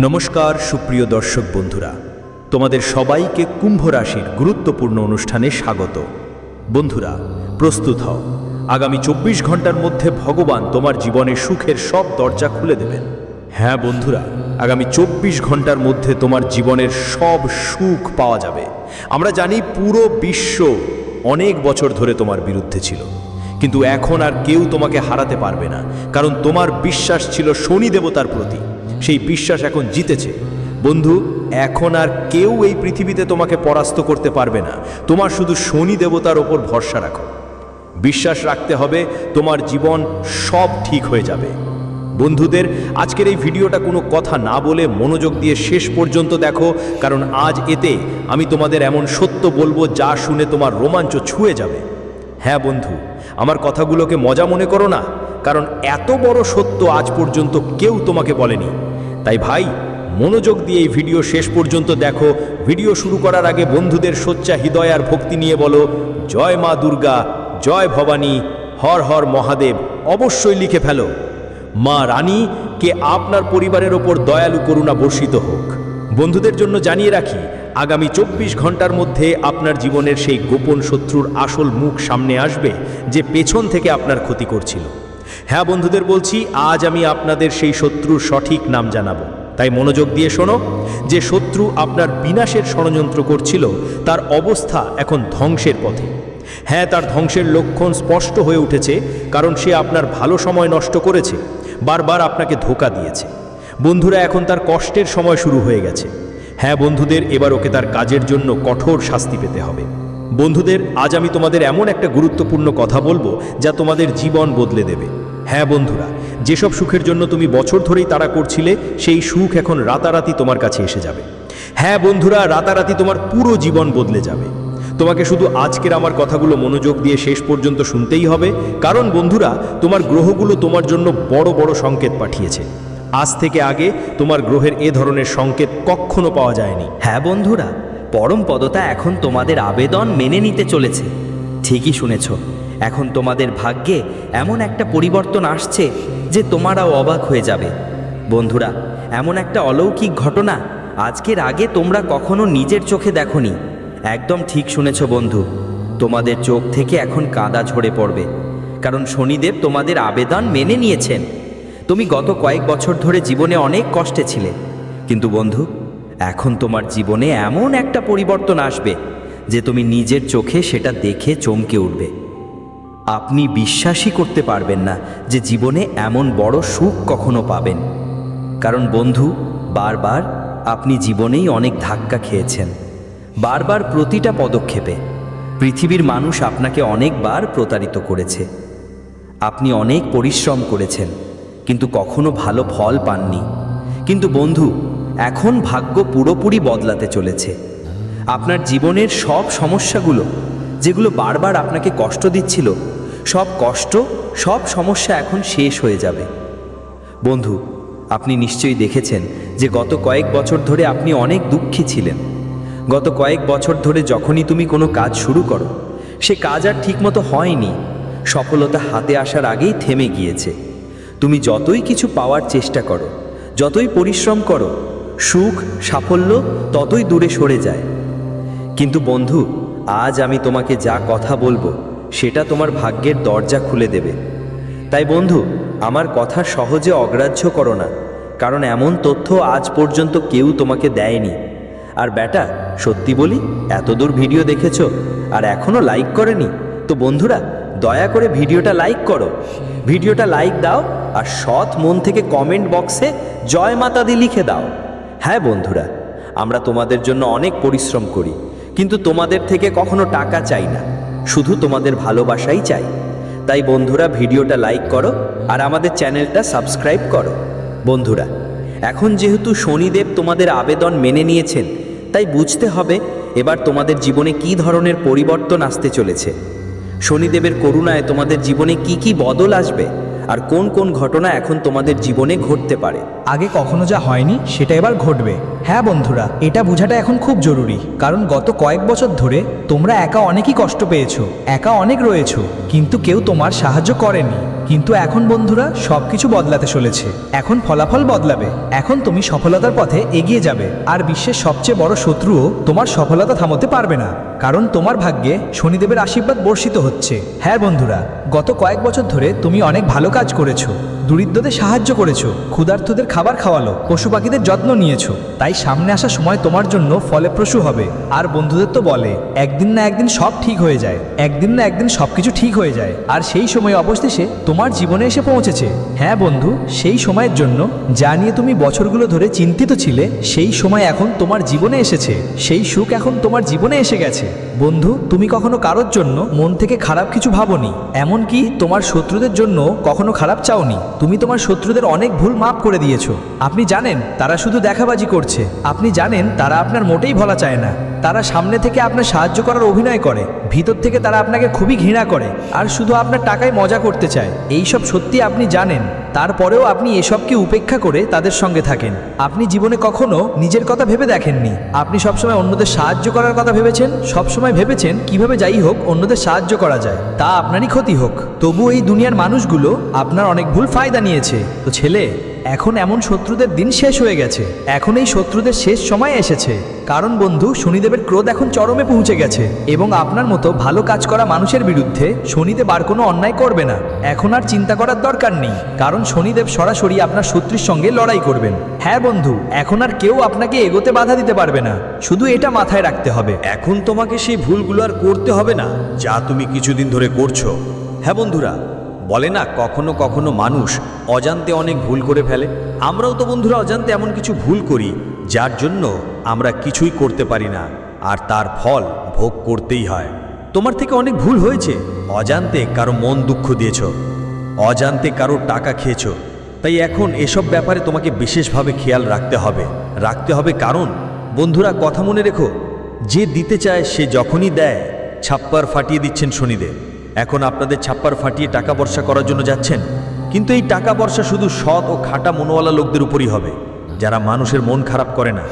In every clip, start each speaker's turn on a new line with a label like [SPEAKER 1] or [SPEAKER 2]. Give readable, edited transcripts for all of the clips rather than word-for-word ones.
[SPEAKER 1] নমস্কার সুপ্রিয় দর্শক বন্ধুরা, তোমাদের সবাইকে কুম্ভ রাশির গুরুত্বপূর্ণ অনুষ্ঠানে স্বাগত। বন্ধুরা, প্রস্তুত হও, আগামী 24 ঘন্টার মধ্যে ভগবান তোমার জীবনে সুখের সব দরজা খুলে দেবেন। হ্যাঁ বন্ধুরা, আগামী 24 ঘন্টার মধ্যে তোমার জীবনের সব সুখ পাওয়া যাবে। আমরা জানি পুরো বিশ্ব অনেক বছর ধরে তোমার বিরুদ্ধে ছিল, কিন্তু এখন আর কেউ তোমাকে হারাতে পারবে না, কারণ তোমার বিশ্বাস ছিল শনি দেবতার প্রতি। সেই বিশ্বাস এখন জিতেছে। বন্ধু, এখন আর কেউ এই পৃথিবীতে তোমাকে পরাস্ত করতে পারবে না। তোমার শুধু শনি দেবতার ওপর ভরসা রাখো, বিশ্বাস রাখতে হবে, তোমার জীবন সব ঠিক হয়ে যাবে। বন্ধুদের, আজকের এই ভিডিওটা কোনো কথা না বলে মনোযোগ দিয়ে শেষ পর্যন্ত দেখো, কারণ আজ এতে আমি তোমাদের এমন সত্য বলবো যা শুনে তোমার রোমাঞ্চ ছুঁয়ে যাবে। হ্যাঁ বন্ধু, আমার কথাগুলোকে মজা মনে করো না, কারণ এত বড় সত্য আজ পর্যন্ত কেউ তোমাকে বলেনি। তাই ভাই, মনোযোগ দিয়ে এই ভিডিও শেষ পর্যন্ত দেখো। ভিডিও শুরু করার আগে বন্ধুদের সোচ্চা হৃদয় আর ভক্তি নিয়ে বলো, জয় মা দুর্গা, জয় ভবানী, হর হর মহাদেব অবশ্যই লিখে ফেলো। মা রানী কে আপনার পরিবারের ওপর দয়ালু করুণা বর্ষিত হোক। বন্ধুদের জন্য জানিয়ে রাখি, আগামী 24 ঘন্টার মধ্যে আপনার জীবনের সেই গোপন শত্রুর আসল মুখ সামনে আসবে, যে পেছন থেকে আপনার ক্ষতি করছিল। হ্যাঁ বন্ধুদের বলছি, আজ আমি আপনাদের সেই শত্রুর সঠিক নাম জানাবো। তাই মনোযোগ দিয়ে শোনো। যে শত্রু আপনার বিনাশের ষড়যন্ত্র করছিল, তার অবস্থা এখন ধ্বংসের পথে। হ্যাঁ, তার ধ্বংসের লক্ষণ স্পষ্ট হয়ে উঠেছে, কারণ সে আপনার ভালো সময় নষ্ট করেছে, বারবার আপনাকে ধোঁকা দিয়েছে। বন্ধুরা, এখন তার কষ্টের সময় শুরু হয়ে গেছে। হ্যাঁ বন্ধুদের, এবার ওকে তার কাজের জন্য কঠোর শাস্তি পেতে হবে। বন্ধুদের, আজ আমি তোমাদের এমন একটা গুরুত্বপূর্ণ কথা বলবো যা তোমাদের জীবন বদলে দেবে। হ্যাঁ বন্ধুরা, যেসব সুখের জন্য তুমি বছর ধরেই তাড়া করছিলে, সেই সুখ এখন রাতারাতি তোমার কাছে এসে যাবে। হ্যাঁ বন্ধুরা, রাতারাতি তোমার পুরো জীবন বদলে যাবে। তোমাকে শুধু আজকের আমার কথাগুলো মনোযোগ দিয়ে শেষ পর্যন্ত শুনতেই হবে, কারণ বন্ধুরা, তোমার গ্রহগুলো তোমার জন্য বড় বড় সংকেত পাঠিয়েছে। আজ থেকে আগে তোমার গ্রহের এ ধরনের সংকেত কখনো পাওয়া যায়নি।
[SPEAKER 2] হ্যাঁ বন্ধুরা, পরম পদতা এখন তোমাদের আবেদন মেনে নিতে চলেছে। ঠিকই শুনেছ, এখন তোমাদের ভাগ্যে এমন একটা পরিবর্তন আসছে যে তোমরাও অবাক হয়ে যাবে। বন্ধুরা, এমন একটা অলৌকিক ঘটনা আজকের আগে তোমরা কখনো নিজের চোখে দেখোনি। একদম ঠিক শুনেছ বন্ধু, তোমাদের চোখ থেকে এখন কাঁদা ঝরে পড়বে, কারণ শনিদেব তোমাদের আবেদন মেনে নিয়েছেন। তুমি গত কয়েক বছর ধরে জীবনে অনেক কষ্টে ছিলে, কিন্তু বন্ধু, এখন তোমার জীবনে এমন একটা পরিবর্তন আসবে যে তুমি নিজের চোখে সেটা দেখে চমকে উঠবে। আপনি বিশ্বাসই করতে পারবেন না যে জীবনে এমন বড় সুখ কখনো পাবেন। কারণ বন্ধু, বারবার আপনি জীবনেই অনেক ধাক্কা খেয়েছেন। বারবার প্রতিটা পদক্ষেপে পৃথিবীর মানুষ আপনাকে অনেকবার প্রতারিত করেছে। আপনি অনেক পরিশ্রম করেছেন, কিন্তু কখনো ভালো ফল পাননি। কিন্তু বন্ধু, এখন ভাগ্য পুরোপুরি বদলাতে চলেছে। আপনার জীবনের সব সমস্যাগুলো, যেগুলো বারবার আপনাকে কষ্ট দিচ্ছিল, সব কষ্ট, সব সমস্যা এখন শেষ হয়ে যাবে। বন্ধু, আপনি নিশ্চয়ই দেখেছেন যে গত কয়েক বছর ধরে আপনি অনেক দুঃখী ছিলেন। গত কয়েক বছর ধরে যখনই তুমি কোনো কাজ শুরু করো, সে কাজ আর ঠিকমতো হয়নি। সফলতা হাতে আসার আগেই থেমে গিয়েছে। তুমি যতই কিছু পাওয়ার চেষ্টা করো, যতই পরিশ্রম করো, সুখ সাফল্য ততই দূরে সরে যায়। কিন্তু বন্ধু, আজ আমি তোমাকে যা কথা বলবো সেটা তোমার ভাগ্যের দরজা খুলে দেবে। তাই বন্ধু, আমার কথা সহজে অগ্রাহ্য করো না, কারণ এমন তথ্য আজ পর্যন্ত কেউ তোমাকে দেয়নি। আর বেটা, সত্যি বলি, এতদূর ভিডিও দেখেছো আর এখনও লাইক করেনি? তো বন্ধুরা, দয়া করে ভিডিওটা লাইক করো, ভিডিওটা লাইক দাও, আর সৎ মন থেকে কমেন্ট বক্সে জয় মাতা দি লিখে দাও। হ্যাঁ বন্ধুরা, আমরা তোমাদের জন্য অনেক পরিশ্রম করি, কিন্তু তোমাদের থেকে কখনো টাকা চাই না, শুধু তোমাদের ভালোবাসাই চাই। তাই বন্ধুরা, ভিডিওটা লাইক করো আর আমাদের চ্যানেলটা সাবস্ক্রাইব করো। বন্ধুরা, এখন যেহেতু শনিদেব তোমাদের আবেদন মেনে নিয়েছেন, তাই বুঝতে হবে এবার তোমাদের জীবনে কী ধরনের পরিবর্তন আসতে চলেছে। শনিদেবের করুণায় তোমাদের জীবনে কি কি বদল আসবে, আর কোন কোন ঘটনা এখন তোমাদের জীবনে ঘটতে পারে।
[SPEAKER 3] আগে কখনো যা হয়নি সেটা এবার ঘটবে। হ্যাঁ বন্ধুরা, এটা বোঝাটা এখন খুব জরুরি, কারণ গত কয়েক বছর ধরে তোমরা একা অনেকই কষ্ট পেয়েছো, একা অনেক রয়েছো, কিন্তু কেউ তোমার সাহায্য করেনি। কিন্তু এখন বন্ধুরা সবকিছু বদলাতে চলেছে। এখন ফলাফল বদলাবে। এখন তুমি সফলতার পথে এগিয়ে যাবে, আর বিশ্বের সবচেয়ে বড় শত্রুও তোমার সফলতা থামাতে পারবে না, কারণ তোমার ভাগ্যে শনিদেবের আশীর্বাদ বর্ষিত হচ্ছে। হ্যাঁ বন্ধুরা, গত কয়েক বছর ধরে তুমি অনেক ভালো কাজ করেছো, দরিদ্রদের সাহায্য করেছো, ক্ষুধার্তদের খাবার খাওয়ালো, পশু পাখিদের যত্ন নিয়েছো। তাই সামনে আসা সময় তোমার জন্য ফলপ্রসূ হবে। আর বন্ধুদের তো বলে একদিন না একদিন সব ঠিক হয়ে যায়, একদিন না একদিন সবকিছু ঠিক হয়ে যায়। আর সেই সময় অবশেষে তোমার জীবনে এসে পৌঁছেছে। হ্যাঁ বন্ধু, সেই সময়ের জন্য যা নিয়ে তুমি বছরগুলো ধরে চিন্তিত ছিলে, সেই সময় এখন তোমার জীবনে এসেছে। সেই সুখ এখন তোমার জীবনে এসে গেছে। বন্ধু, তুমি কখনো কারোর জন্য মন থেকে খারাপ কিছু ভাবোনি, এমনকি তোমার শত্রুদের জন্য কখনো খারাপ চাওনি। তুমি তোমার শত্রুদের অনেক ভুল মাফ করে দিয়েছো। আপনি জানেন তারা শুধু দেখাবাজি করছে, আপনি জানেন তারা আপনার মোটেই ভালো চায় না। তারা সামনে থেকে আপনার সাহায্য করার অভিনয় করে, ভিতর থেকে তারা আপনাকে খুবই ঘৃণা করে আর শুধু আপনার টাকায় মজা করতে চায়। এইসব সত্যি আপনি জানেন, তারপরেও আপনি এসবকে উপেক্ষা করে তাদের সঙ্গে থাকেন। আপনি জীবনে কখনো নিজের কথা ভেবে দেখেননি। আপনি সবসময় অন্যদের সাহায্য করার কথা ভেবেছেন, সবসময় ভেবেছেন কিভাবে যাই হোক অন্যদের সাহায্য করা যায়, তা আপনারই ক্ষতি হোক। তবু এই দুনিয়ার মানুষগুলো আপনার অনেক ভুল ফায়দা নিয়েছে। তো ছেলে, এখন এমন শত্রুদের দিন শেষ হয়ে গেছে। এখন এই শত্রুদের শেষ সময় এসেছে, কারণ বন্ধু শনিদেবের ক্রোধ এখন চরমে পৌঁছে গেছে এবং আপনার মতো ভালো কাজ করা মানুষের বিরুদ্ধে শনিদেব আর কোনো অন্যায় করবে না। এখন আর চিন্তা করার দরকার নেই, কারণ শনিদেব সরাসরি আপনার শত্রুর সঙ্গে লড়াই করবেন। হ্যাঁ বন্ধু, এখন আর কেউ আপনাকে এগোতে বাধা দিতে পারবে না। শুধু এটা মাথায় রাখতে হবে।
[SPEAKER 1] এখন তোমাকে সেই ভুলগুলো আর করতে হবে না যা তুমি কিছুদিন ধরে করছো। হ্যাঁ বন্ধুরা, বলে না কখনো কখনো মানুষ অজান্তে অনেক ভুল করে ফেলে। আমরাও তো বন্ধুরা অজান্তে এমন কিছু ভুল করি যার জন্য আমরা কিছুই করতে পারি না, আর তার ফল ভোগ করতেই হয়। তোমার থেকে অনেক ভুল হয়েছে। অজান্তে কারো মন দুঃখ দিয়েছ, অজান্তে কারো টাকা খেয়েছো। তাই এখন এসব ব্যাপারে তোমাকে বিশেষভাবে খেয়াল রাখতে হবে কারণ বন্ধুরা কথা মনে রেখো, যে দিতে চায় সে যখনই দেয়। ছাপ্পার ফাটিয়ে দিচ্ছেন শনিদেব। এখন আপনাদের ছাপ্পার ফাটিয়ে টাকা বর্ষা করার জন্য যাচ্ছেন, কিন্তু এই টাকা বর্ষা শুধু সৎ ও খাঁটা মনোওয়ালা লোকদের উপরই হবে, যারা মানুষের মন খারাপ করে না,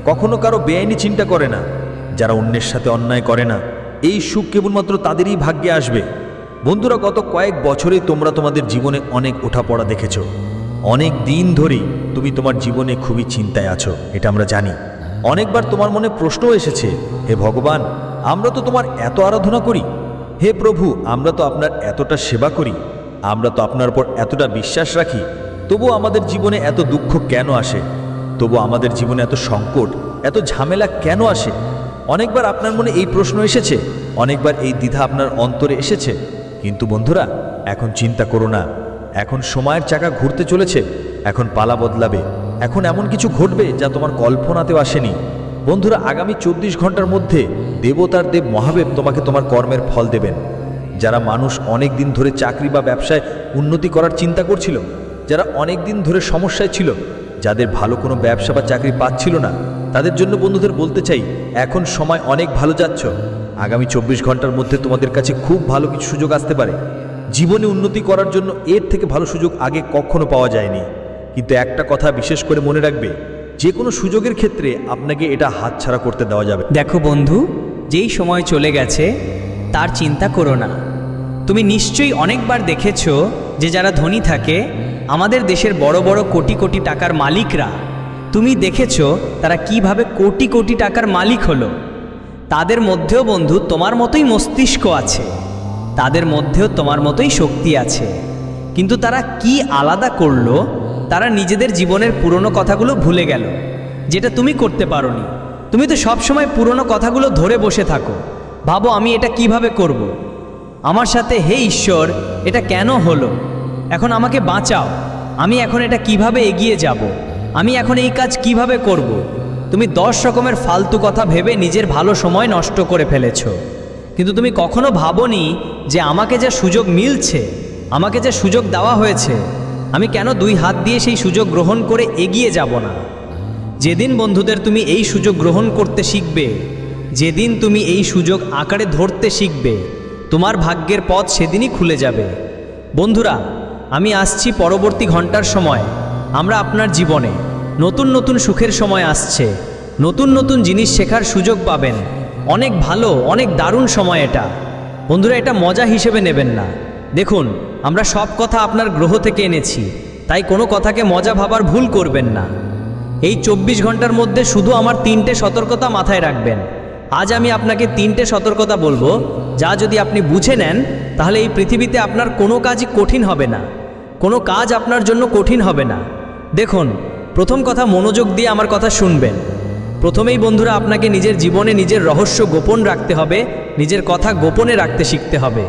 [SPEAKER 1] কখনো কারো বেআইনি চিন্তা করে না, যারা অন্যের সাথে অন্যায় করে না। এই সুখ কেবলমাত্র তাদেরই ভাগ্যে আসবে। বন্ধুরা, গত কয়েক বছরে তোমরা তোমাদের জীবনে অনেক ওঠাপড়া দেখেছো। অনেক দিন ধরেই তুমি তোমার জীবনে খুবই চিন্তায় আছো, এটা আমরা জানি। অনেকবার তোমার মনে প্রশ্নও এসেছে, হে ভগবান, আমরা তো তোমার এত আরাধনা করি, হে প্রভু, আমরা তো আপনার এতটা সেবা করি, আমরা তো আপনার উপর এতটা বিশ্বাস রাখি, তবু আমাদের জীবনে এত দুঃখ কেন আসে? তবু আমাদের জীবনে এত সংকট, এত ঝামেলা কেন আসে? অনেকবার আপনার মনে এই প্রশ্ন এসেছে, অনেকবার এই দ্বিধা আপনার অন্তরে এসেছে। কিন্তু বন্ধুরা, এখন চিন্তা করো না। এখন সময়ের চাকা ঘুরতে চলেছে, এখন পালা বদলাবে, এখন এমন কিছু ঘটবে যা তোমার কল্পনাতেও আসেনি। বন্ধুরা, আগামী 24 ঘন্টার মধ্যে দেবতার দেব মহাদেব তোমাকে তোমার কর্মের ফল দেবেন। যারা মানুষ অনেক দিন ধরে চাকরি বা ব্যবসায় উন্নতি করার চিন্তা করছিল, যারা অনেক দিন ধরে সমস্যায় ছিল, যাদের ভালো কোনো ব্যবসা বা চাকরি পাচ্ছিল না, তাদের জন্য বন্ধুদের বলতে চাই, এখন সময় অনেক ভালো যাচ্ছ। আগামী 24 ঘন্টার মধ্যে তোমাদের কাছে খুব ভালো কিছু সুযোগ আসতে পারে। জীবনে উন্নতি করার জন্য এর থেকে ভালো সুযোগ আগে কখনো পাওয়া যায়নি। কিন্তু একটা কথা বিশেষ করে মনে রাখবে, যে কোনো সুযোগের ক্ষেত্রে আপনাকে এটা হাতছাড়া করতে দেওয়া যাবে।
[SPEAKER 4] দেখো বন্ধু, যেই সময় চলে গেছে তার চিন্তা করো না। তুমি নিশ্চয়ই অনেকবার দেখেছো যে যারা ধনী থাকে, আমাদের দেশের বড় বড় কোটি কোটি টাকার মালিকরা, তুমি দেখেছো তারা কিভাবে কোটি কোটি টাকার মালিক হলো। তাদের মধ্যেও বন্ধু তোমার মতোই মস্তিষ্ক আছে, তাদের মধ্যেও তোমার মতোই শক্তি আছে, কিন্তু তারা কি আলাদা করলো? তারা নিজেদের জীবনের পুরনো কথাগুলো ভুলে গেল, যেটা তুমি করতে পারোনি। তুমি তো সবসময় পুরনো কথাগুলো ধরে বসে থাকো, ভাবো আমি এটা কিভাবে করব, আমার সাথে হে ঈশ্বর এটা কেন হলো, এখন আমাকে বাঁচাও, আমি এখন এটা কিভাবে এগিয়ে যাব, আমি এখন এই কাজ কিভাবে করব। তুমি 10 রকমের ফালতু কথা ভেবে নিজের ভালো সময় নষ্ট করে ফেলেছো। কিন্তু তুমি কখনো ভাবোনি যে আমাকে যা সুযোগ মিলছে, আমাকে যা সুযোগ দেওয়া হয়েছে, আমি কেন 2 হাত দিয়ে সেই সুযোগ গ্রহণ করে এগিয়ে যাব না। যেদিন বন্ধুদের তুমি এই সুযোগ গ্রহণ করতে শিখবে, যেদিন তুমি এই সুযোগ আঁকড়ে ধরতে শিখবে, তোমার ভাগ্যের পথ সেদিনই খুলে যাবে। বন্ধুরা, আমি আসছি পরবর্তী ঘন্টার সময় আমরা আপনার জীবনে নতুন নতুন সুখের সময় আসছে, নতুন নতুন জিনিস শেখার সুযোগ পাবেন। অনেক ভালো, অনেক দারুণ সময় এটা। বন্ধুরা, এটা মজা হিসেবে নেবেন না। দেখুন, আমরা সব কথা আপনার গ্রহ থেকে এনেছি, তাই কোনো কথাকে মজা ভাবার ভুল করবেন না। এই 24 ঘন্টার মধ্যে শুধু আমার 3টে সতর্কতা মাথায় রাখবেন। আজ আমি আপনাকে 3টে সতর্কতা বলবো, যা যদি আপনি বুঝে নেন তাহলে এই পৃথিবীতে আপনার কোনো কাজই কঠিন হবে না, কোনো কাজ আপনার জন্য কঠিন হবে না। দেখুন, প্রথম কথা, মনোযোগ দিয়ে আমার কথা শুনবেন। প্রথমেই বন্ধুরা, আপনাকে নিজের জীবনে নিজের রহস্য গোপন রাখতে হবে, নিজের কথা গোপনে রাখতে শিখতে হবে।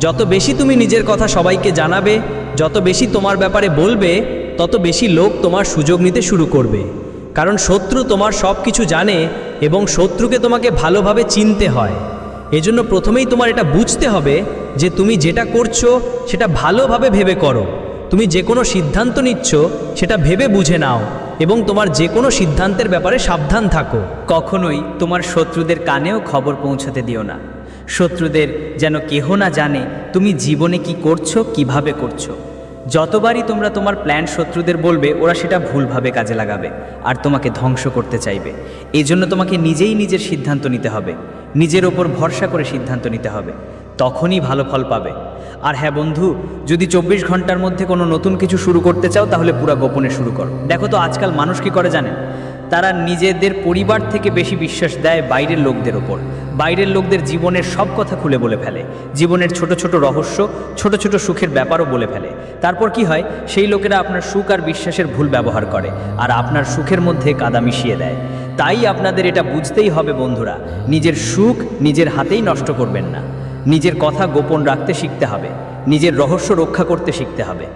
[SPEAKER 4] যত বেশি তুমি নিজের কথা সবাইকে জানাবে, যত বেশি তোমার ব্যাপারে বলবে, তত বেশি লোক তোমার সুযোগ নিতে শুরু করবে। কারণ শত্রু তোমার সব কিছু জানে এবং শত্রুকে তোমাকে ভালোভাবে চিনতে হয়। এজন্য প্রথমেই তোমার এটা বুঝতে হবে যে তুমি যেটা করছো সেটা ভালোভাবে ভেবে করো। তুমি যে কোনো সিদ্ধান্ত নিচ্ছ সেটা ভেবে বুঝে নাও এবং তোমার যে কোনো সিদ্ধান্তের ব্যাপারে সাবধান থাকো।
[SPEAKER 5] কখনোই তোমার শত্রুদের কানেও খবর পৌঁছাতে দিও না। শত্রুদের যেন কেহ না জানে তুমি জীবনে কি করছো, কিভাবে করছো। যতবারই তোমরা তোমার প্ল্যান শত্রুদের বলবে, ওরা সেটা ভুলভাবে কাজে লাগাবে আর তোমাকে ধ্বংস করতে চাইবে। এই জন্য তোমাকে নিজেই নিজের সিদ্ধান্ত নিতে হবে, নিজের ওপর ভরসা করে সিদ্ধান্ত নিতে হবে, তখনই ভালো ফল পাবে। আর হ্যাঁ বন্ধু, যদি 24 ঘন্টার মধ্যে কোনো নতুন কিছু শুরু করতে চাও তাহলে পুরো গোপনে শুরু করো। দেখো তো আজকাল মানুষ কি করে জানেন? তারা নিজেদের পরিবার থেকে বেশি বিশ্বাস দেয় বাইরের লোকদের ওপর। বাইরের লোকদের জীবনের সব কথা খুলে বলে ফেলে, জীবনের ছোট ছোট রহস্য, ছোট ছোট সুখের ব্যাপারও বলে ফেলে। তারপর কি হয়? সেই লোকেরা আপনার সুখ আর বিশ্বাসের ভুল ব্যবহার করে আর আপনার সুখের মধ্যে কাদা মিশিয়ে দেয়। তাই আপনাদের এটা বুঝতেই হবে বন্ধুরা, নিজের সুখ নিজের হাতেই নষ্ট করবেন না। নিজের কথা গোপন রাখতে শিখতে হবে, নিজের রহস্য রক্ষা করতে শিখতে হবে।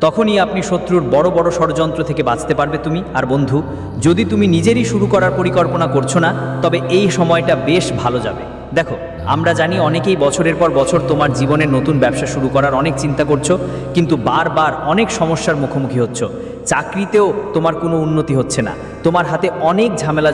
[SPEAKER 5] তখনই আপনি শত্রুর বড় বড় ষড়যন্ত্র থেকে বাঁচতে পারবে তুমি। আর বন্ধু, যদি তুমি নিজেরই শুরু করার পরিকল্পনা করছো না, তবে এই সময়টা বেশ ভালো যাবে। দেখো, আমরা জানি অনেকেই বছরের পর বছর তোমার জীবনে নতুন ব্যবসা শুরু করার অনেক চিন্তা করছো, কিন্তু বারবার অনেক সমস্যার মুখোমুখি হচ্ছ। চাকরিতেও তোমার কোনো উন্নতি হচ্ছে না, তোমার হাতে অনেক ঝামেলা